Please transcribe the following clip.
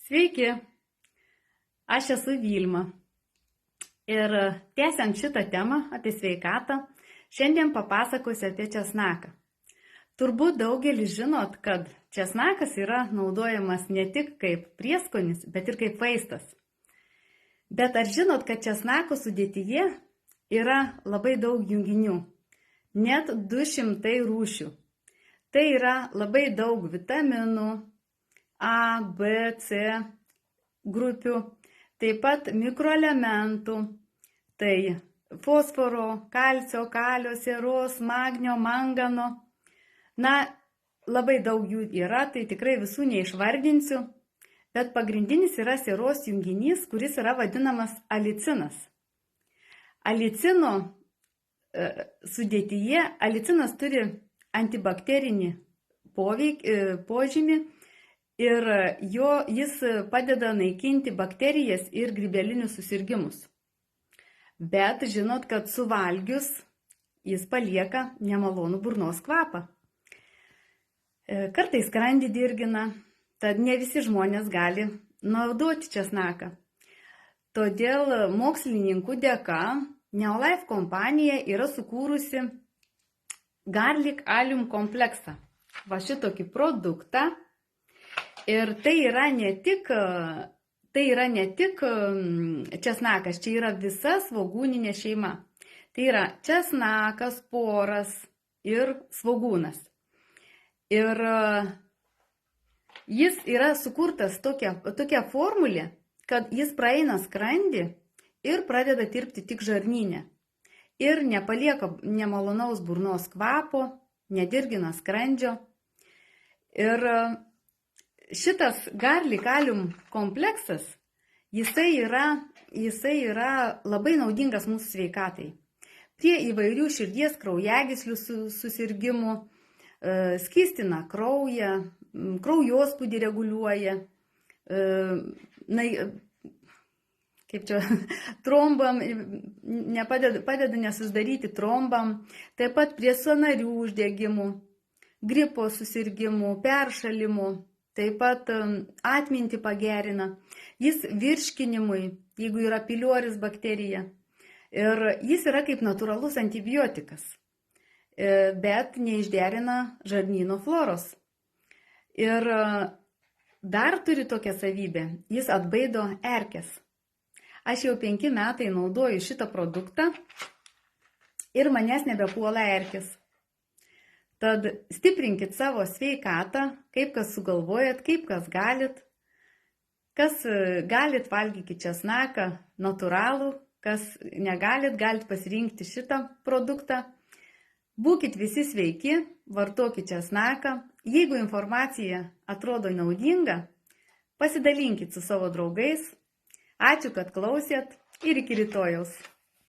Sveiki, aš esu Vilma ir tęsiant šitą temą apie sveikatą, šiandien papasakosiu apie česnaką. Turbūt daugelis žinot, kad česnakas yra naudojamas ne tik kaip prieskonis, bet ir kaip vaistas. Bet ar žinot, kad česnako sudėtyje yra labai daug junginių, net 200 rūšių. Tai yra labai daug vitaminų, A, B, C grupių, taip pat mikroelementų, tai fosforo, kalcio, kalio, sieros, magnio, mangano. Labai daug jų yra, tai tikrai visų neišvardinsiu, bet pagrindinis yra sieros junginys, kuris yra vadinamas alicinas. Alicino sudėtyje, alicinas turi antibakterinį požymį ir jis padeda naikinti bakterijas ir grybelinius susirgimus. Bet žinot, kad suvalgius jis palieka nemalonų burnos kvapą. Kartais skrandį dirgina, tad ne visi žmonės gali naudoti česnaką. Todėl mokslininkų dėka Neolife kompanija yra sukūrusi Garlic Allium kompleksą. Va šitokį produktą. Ir tai yra ne tik česnakas, čia yra visa svogūninė šeima. Tai yra česnakas, poras ir svogūnas. Ir jis yra sukurtas tokia formulė, kad jis praeina skrandį ir pradeda tirpti tik žarnyne. Ir nepalieka nemalonaus burnos kvapo, nedirgina skrandžio. Ir šitas Garlic Allium kompleksas, jisai yra labai naudingas mūsų sveikatai. Prie įvairių širdies kraujagyslių susirgimų, skystina kraują, kraujospūdį reguliuoja, trombam, padeda nesusidaryti trombam, taip pat prie sąnarių uždegimų, gripo susirgimų, peršalimų, taip pat atmintį pagerina, jis virškinimui, jeigu yra pylioris bakterija, ir jis yra kaip natūralus antibiotikas, bet neišderina žarnyno floros. Ir dar turi tokią savybę, jis atbaido erkes. Aš jau 5 metai naudoju šitą produktą ir manęs nebepuola erkės. Tad stiprinkit savo sveikatą, kaip kas sugalvojat, kaip kas galit. Kas galit, valgykit česnaką natūralų, kas negalit, galit pasirinkti šitą produktą. Būkit visi sveiki, vartokit česnaką. Jeigu informacija atrodo naudinga, pasidalinkit su savo draugais. Ačiū, kad klausėt ir iki rytojaus.